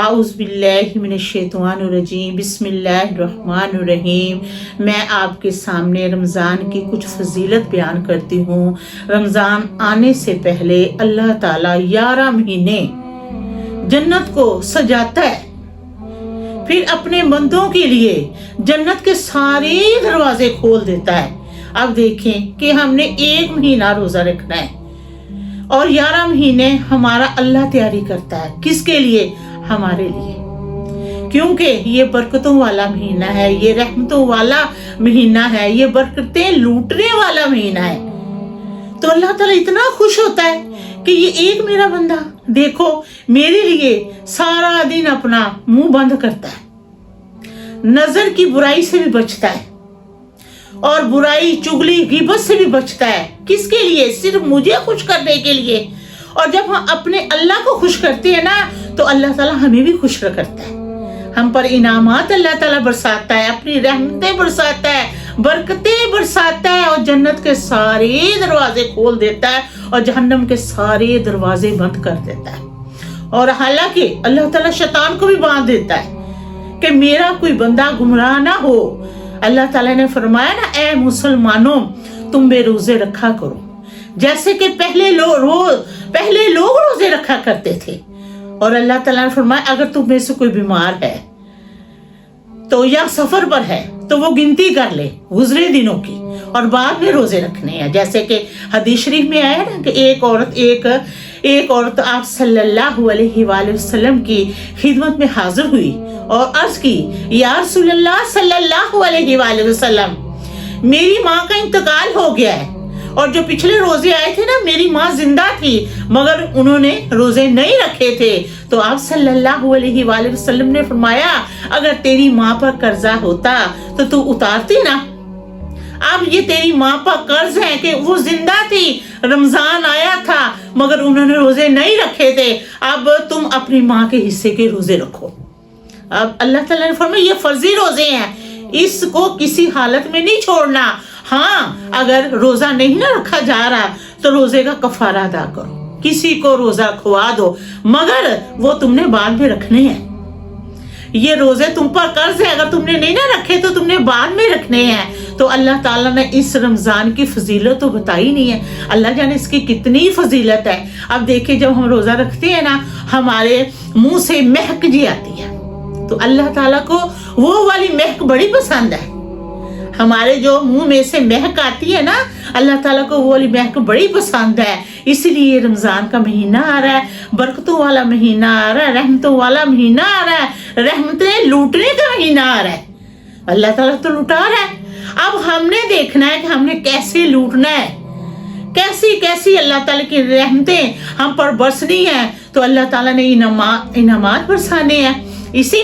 आऊज़ बिल्लाहि मिनश्शैतानिर्रजीम बिस्मिल्लाहिर्रहमानिर्रहीम। मैं आपके सामने रमज़ान की कुछ फजीलत बयान करती हूँ। रमज़ान आने से पहले अल्लाह ताला 11 महीने जन्नत को सजाता है, फिर अपने बंदों के लिए जन्नत के सारे दरवाजे खोल देता है। अब देखें कि हमने 1 महीना रोजा रखना है और 11 महीने हमारा अल्लाह तैयारी करता है। किसके लिए? हमारे लिए, क्योंकि ये बरकतों वाला महीना है, ये रहमतों वाला महीना है, ये बरकतें लूटने वाला महीना है। तो अल्लाह ताला इतना खुश होता है कि ये एक मेरा बंदा देखो मेरे लिए सारा दिन अपना मुंह बंद करता है, नजर की बुराई से भी बचता है और बुराई चुगली गिबत से भी बचता है। किसके लिए? सिर्फ मुझे खुश करने के लिए। और जब हम अपने अल्लाह को खुश करते हैं ना, तो अल्लाह ताला हमें भी खुश करता है। हम पर इनामात अल्लाह ताला बरसाता है, अपनी रहमतें बरसाता है, बरकतें बरसाता है और जन्नत के सारे दरवाजे खोल देता है और जहन्नम के सारे दरवाजे बंद कर देता है। और हालांकि अल्लाह ताला शैतान को भी बांध देता है कि मेरा कोई बंदा गुमराह ना हो। अल्लाह ताला ने फरमाया ना, ऐ मुसलमानों तुम बेरोजे रखा करो, जैसे कि पहले लोग रोजे रखा करते थे। और अल्लाह ताला ने फरमाया अगर तुम में से कोई बीमार है तो या सफर पर है तो वो गिनती कर ले गुजरे दिनों की और बाद में रोजे रखने हैं। जैसे कि हदीस शरीफ में आया ना कि एक औरत आप सल्लल्लाहु अलैहि वसल्लम की खिदमत में हाजिर हुई और अर्ज की, या रसूलल्लाह सल्लल्लाहु अलैहि वसल्लम, मेरी माँ का इंतकाल हो गया है और जो पिछले रोजे आए थे ना, मेरी माँ जिंदा थी मगर उन्होंने रोजे नहीं रखे थे। तो आप सल्लल्लाहु अलैहि वसल्लम ने फरमाया अगर तेरी माँ पर कर्जा होता तो तू उतारती ना। अब ये तेरी माँ पर कर्ज है कि वो जिंदा थी, रमजान आया था मगर उन्होंने रोजे नहीं रखे थे। अब तुम अपनी माँ के हिस्से के रोजे रखो। अब अल्लाह ताला ने फरमाया ये फर्जी रोजे हैं, इसको किसी हालत में नहीं छोड़ना। हाँ, अगर रोजा नहीं ना रखा जा रहा तो रोजे का कफारा अदा करो, किसी को रोजा खुआ दो, मगर वो तुमने बाद में रखने हैं। ये रोजे तुम पर कर्ज है, अगर तुमने नहीं ना रखे तो तुमने बाद में रखने हैं। तो अल्लाह ताला ने इस रमजान की फजीलत तो बताई नहीं है, अल्लाह जाने इसकी कितनी फजीलत है। अब देखिए जब हम रोजा रखते हैं ना, हमारे मुंह से महक जी आती है, तो अल्लाह ताला को वो वाली महक बड़ी पसंद है। हमारे जो मुंह में से महक आती है ना, अल्लाह ताला को वो वाली महक बड़ी पसंद है। इसलिए रमजान का महीना आ रहा है, बरकतों वाला महीना आ रहा है, रहमतों वाला महीना आ रहा है, रहमतें लूटने का महीना आ रहा है। अल्लाह ताला तो लुटा रहा है, अब हमने देखना है कि हमने कैसे लूटना है, कैसी कैसी अल्लाह ताला की रहमतें हम पर बरसनी है। तो अल्लाह ताला ने इनामात बरसाने हैं इसी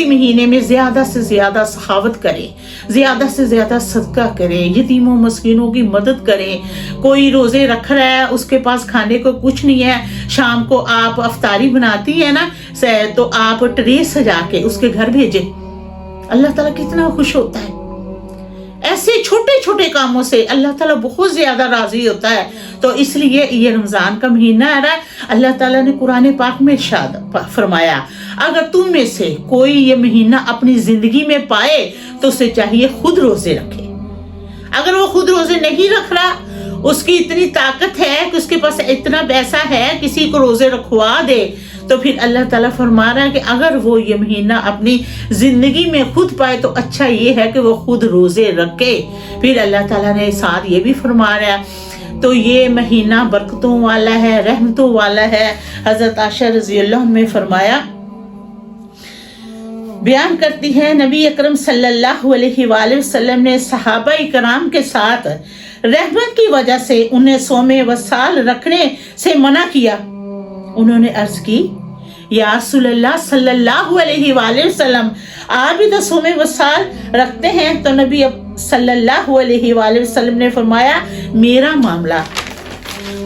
महीने में ज्यादा से ज्यादा सखावत करें, ज्यादा से ज्यादा सदका करें, यतीमों मस्कीनों की मदद करें। कोई रोजे रख रहा है, उसके पास खाने को कुछ नहीं है, शाम को आप अफ्तारी बनाती है ना, तो आप ट्रे सजा के उसके घर भेजे। अल्लाह ताला कितना खुश होता है। ऐसे छोटे छोटे कामों से अल्लाह ताला बहुत ज्यादा राजी होता है। तो इसलिए ये रमजान का महीना आ रहा है। अल्लाह ताला ने कुरान पाक में इरशाद फरमाया अगर तुम में से कोई ये महीना अपनी जिंदगी में पाए तो उसे चाहिए खुद रोजे रखे। अगर वो खुद रोजे नहीं रख रहा, उसकी इतनी ताकत है कि उसके पास इतना पैसा है किसी को रोजे रखवा दे, तो फिर अल्लाह ताला फरमा रहा है कि अगर वो ये महीना अपनी जिंदगी में खुद पाए तो अच्छा ये है कि वो खुद रोजे रखे। फिर अल्लाह ताला ने साथ ये भी फरमा रहा है, तो ये महीना बरकतों वाला है, रहमतों वाला है। हजरत आयशा रज़ी अल्लाह अन्हा ने फरमाया, बयान करती है नबी अकरम सल्लल्लाहु अलैहि वसल्लम ने सहाबा इकराम के साथ रहमत की वजह से उन्हें सोमे वसाल रखने से मना किया। उन्होंने अर्ज की, या रसूलल्लाह सल्लल्लाहु अलैहि वसल्लम आप भी तो सोमे वसाल रखते हैं? तो नबी सल्लल्लाहु अलैहि वसल्लम ने फरमाया, मेरा मामला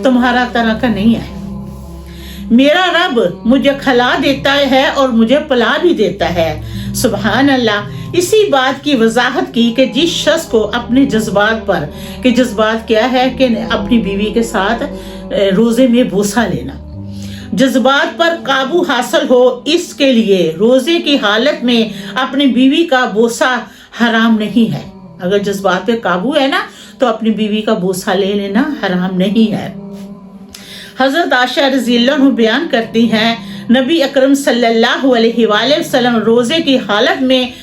तुम्हारा तरह का नहीं है। मेरा रब मुझे खिला देता है और मुझे पिला भी देता है। सुभान अल्लाह। इसी बात की वजाहत की कि जिस शख्स को अपने जज्बात पर, कि जज्बात क्या है कि अपनी बीवी के साथ रोजे में बोसा लेना, जज्बात पर काबू हासिल हो, इसके लिए रोजे की हालत में अपनी बीवी का बोसा हराम नहीं है। अगर जज्बात पे काबू है ना तो अपनी बीवी का बोसा ले लेना हराम नहीं है। हजरत आयशा रज़ियल्लाहु अन्हा बयान करती हैं, नबी अकरम सल्लल्लाहु अलैहि वसल्लम रोजे की हालत में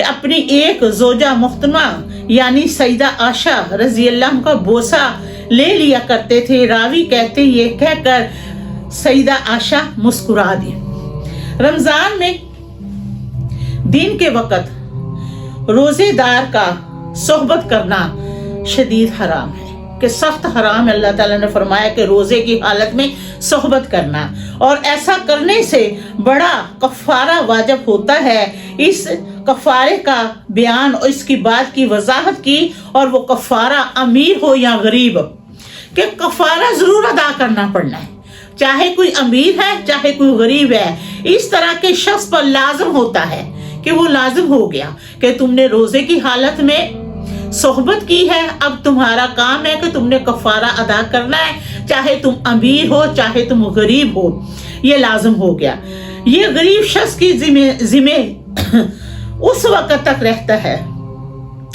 अपनी एक जोजा मुख्तरमा यानी सईदा आयशा रज़ियल्लाहु अन्हा का बोसा ले लिया करते थे। रावी कहते ये कहकर सईदा आयशा मुस्कुरा दी। रमजान में दिन के वक़्त रोजेदार का सोहबत करना शदीद हराम है, कि सख्त हराम है। अल्लाह ताला ने फरमाया कि रोजे की हालत में सोहबत करना, और ऐसा करने से बड़ा कफारा वाजिब होता है। इस कफारे का बयान और इसकी बात की वजाहत की, और वो कफारा अमीर हो या गरीब, कि कफारा जरूर अदा करना पड़ना है, चाहे कोई अमीर है चाहे कोई गरीब है। इस तरह के शख्स पर लाजिम होता है कि वो लाजिम हो गया कि तुमने रोजे की हालत में सोहबत की है, अब तुम्हारा काम है कि तुमने कफारा अदा करना है, चाहे तुम अमीर हो चाहे तुम गरीब हो, ये लाजिम हो गया। ये गरीब शख्स की जिम्मे उस वक्त तक रहता है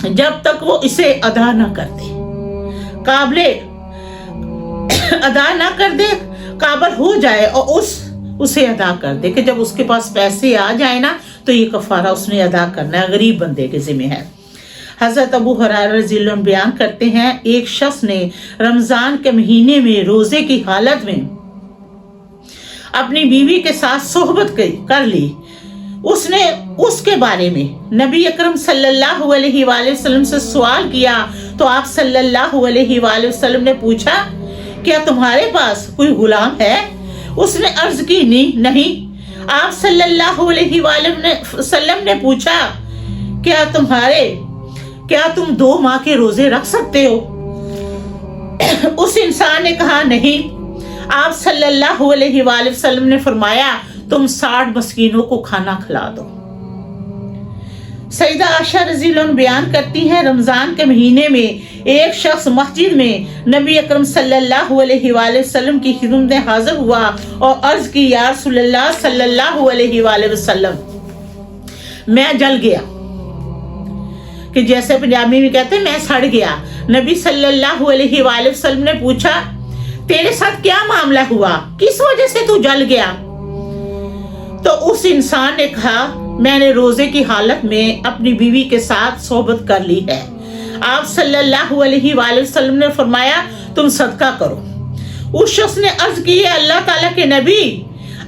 जब तक वो इसे अदा ना कर दे, काबिले अदा ना कर दे, काबिल हो जाए और उसे अदा कर दे, कि जब उसके पास पैसे आ जाए ना तो ये कफारा उसने अदा करना है, गरीब बंदे के जिम्मे है। हजरत अबू हुरैरा रज़ियल्लाहु अन्हु बयान करते हैं, एक शख्स ने रमजान के महीने में रोजे की हालत में अपनी बीवी के साथ सोहबत कर ली। उसने उसके बारे में नबी अकरम सल्लल्लाहु अलैहि वसल्लम से सवाल किया, तो आप सल्लल्लाहु अलैहि वसल्लम ने पूछा, क्या तुम्हारे पास कोई गुलाम है? उसने अर्ज की नहीं। आप सल्लल्लाहु अलैहि वसल्लम ने पूछा, क्या तुम 2 माह के रोजे रख सकते हो? उस इंसान ने कहा नहीं। आप सल्लल्लाहु अलैहि वसल्लम ने फरमाया, तुम 60 मस्कीनों को खाना खिला दो। सईदा आयशा रज़ियल्लाहु अन्हा बयान करती हैं, रमजान के महीने में एक शख्स मस्जिद में नबी अकरम सल्लल्लाहु अलैहि वसल्लम की खिदमत में हाजिर हुआ और अर्ज की, या रसूलल्लाह सल्लल्लाहु अलैहि वसल्लम, मैं जल गया, कि जैसे पंजाबी में कहते हैं मैं सड़ गया। नबी सल्लल्लाहु अलैहि वसल्लम ने पूछा, तेरे साथ क्या मामला हुआ, किस वजह से तू जल गया? तो उस इंसान ने कहा, मैंने रोजे की हालत में अपनी बीवी के साथ सोहबत कर ली है। आप सल्लल्लाहु अलैहि वसल्लम ने फरमाया, तुम सदका करो। उस शख्स ने अर्ज की, अल्लाह ताला के नबी,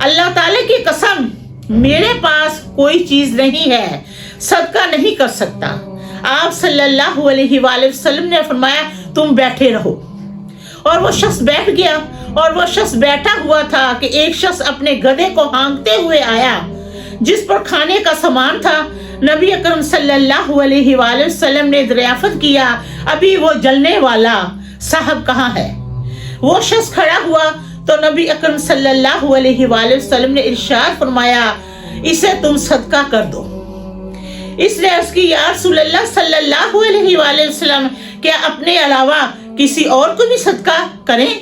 अल्लाह ताला की कसम, मेरे पास कोई चीज नहीं है, सदका नहीं कर सकता। आप सल्लल्लाहु अलैहि वसल्लम ने फरमाया, तुम बैठे रहो। और वो शख्स बैठ गया, और वो शख्स बैठा हुआ था कि एक शख्स अपने गधे को हाँकते हुए आया जिस पर खाने का सामान था। नबी अकरम सल्लल्लाहु अलैहि वसल्लम ने दरियाफ्त किया, अभी वो जलने वाला साहब कहाँ है? वो शख्स खड़ा हुआ तो नबी अकरम सल्लल्लाहु अलैहि वसल्लम ने इरशाद फरमाया, इसे तुम सदका कर दो। इसने अर्ज की, या रसूलल्लाह सल्लल्लाहु अलैहि वसल्लम, क्या अपने अलावा किसी और को भी सदका करें?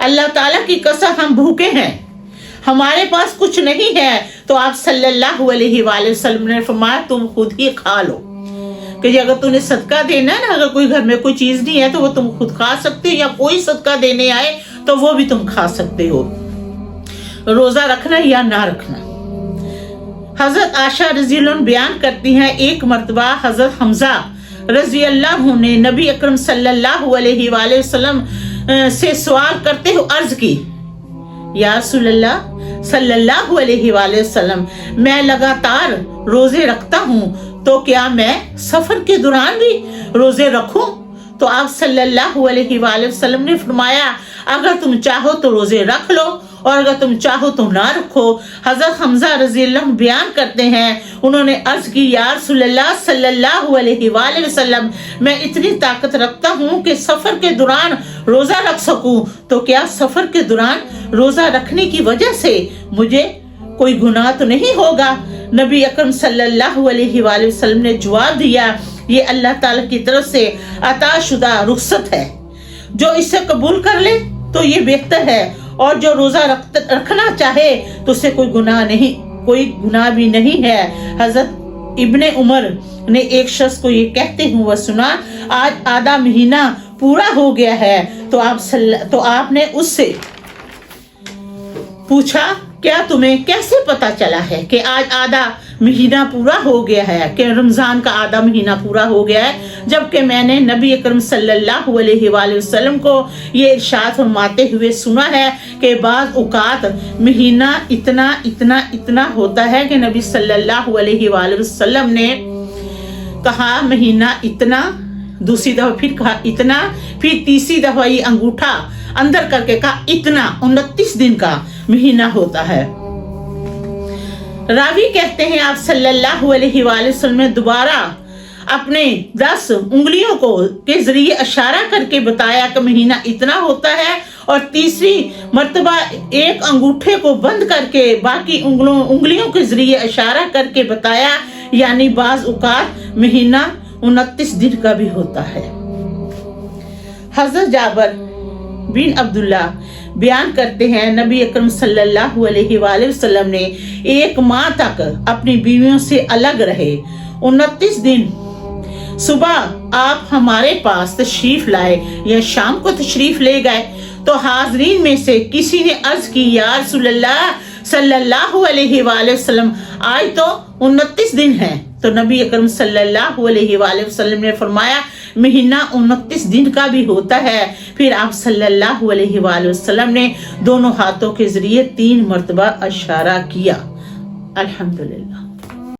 अल्लाह ताला की कसम, हम भूखे हैं, हमारे पास कुछ नहीं है। तो आप सल्लल्लाहु अलैहि वसल्लम ने फरमाया, तुम खुद ही खा लो, कि अगर तूने सदका देना है ना, अगर कोई घर में कोई चीज नहीं है तो वो तुम खुद खा सकते हो, या कोई सदका देने आए तो वो भी तुम खा सकते हो, रोजा रखना या ना रखना। हजरत आयशा रज़ियल्लाहु अन्हा बयान करती हैं, एक मर्तबा हजरत हमजा रज़ियल्लाहु ने नबी अकरम सल्लल्लाहु अलैहि वसल्लम से सवाल करते हुए अर्ज की, या रसूलल्लाह सल्लल्लाहु अलैहि वसल्लम, मैं लगातार रोजे रखता हूँ, तो क्या मैं सफर के दौरान भी रोजे रखूं? तो आप सल्लल्लाहु अलैहि वसल्लम ने फरमाया, अगर तुम चाहो तो रोजे रख लो, और अगर तुम चाहो तो ना रखो। हजरत हमजा रज़ियल्लाहु अन्हु बयान करते हैं, उन्होंने अर्ज की, या रसूलल्लाह सल्लल्लाहु अलैहि वसल्लम, मैं इतनी ताकत रखता हूँ कि सफर के दौरान रोजा रख सकूं, तो क्या सफर के दौरान रोजा रखने की वजह से मुझे कोई गुनाह तो नहीं होगा? नबी अकरम सल्लल्लाहु अलैहि वसल्लम ने जवाब दिया, ये अल्लाह ताला की तरफ से अता शुदा रुखसत है, जो इसे कबूल कर ले तो ये बेहतर है, और जो रोजा रखना चाहे तो उसे कोई गुनाह भी नहीं है। हजरत इब्ने उमर ने एक शख्स को ये कहते हुए सुना, आज आधा महीना पूरा हो गया है। तो आपने उससे पूछा, क्या तुम्हें कैसे पता चला है कि आज आधा महीना पूरा हो गया है, कि रमजान का आधा महीना पूरा हो गया है? जबकि मैंने नबी अकरम सल्लल्लाहु अलैहि वसल्लम को ये इरशाद फरमाते हुए सुना है कि बाज़ औक़ात महीना इतना इतना इतना होता है कि नबी सल्लल्लाहु अलैहि वसल्लम ने कहा महीना इतना, दूसरी दफा फिर कहा इतना, फिर तीसरी दफा ये अंगूठा अंदर करके कहा इतना, 29 दिन का महीना होता है। रावी कहते हैं आप सल्लल्लाहु अलैहि वसल्लम ने दोबारा अपने 10 उंगलियों के जरिए इशारा करके बताया कि महीना इतना होता है, और तीसरी मर्तबा एक अंगूठे को बंद करके बाकी उंगलियों के जरिए इशारा करके बताया, यानी बाज़ औक़ात महीना 29 दिन का भी होता है। हज़रत जाबिर बिन अब्दुल्ला बयान करते हैं, नबी अकरम सल्लल्लाहु अलैहि वसल्लम ने एक माह तक अपनी बीवियों से अलग रहे। 29 दिन सुबह आप हमारे पास तशरीफ लाए या शाम को तशरीफ ले गए, तो हाजरीन में से किसी ने अर्ज की, या रसूलल्लाह सल्लल्लाहु अलैहि वसल्लम आज तो 29 दिन है। तो नबी अकरम सल्लल्लाहु अलैहि वसल्लम ने फरमाया महीना 29 दिन का भी होता है। फिर आप सल्लल्लाहु अलैहि वसल्लम ने दोनों हाथों के जरिए 3 मर्तबा इशारा किया। अल्हम्दुलिल्लाह।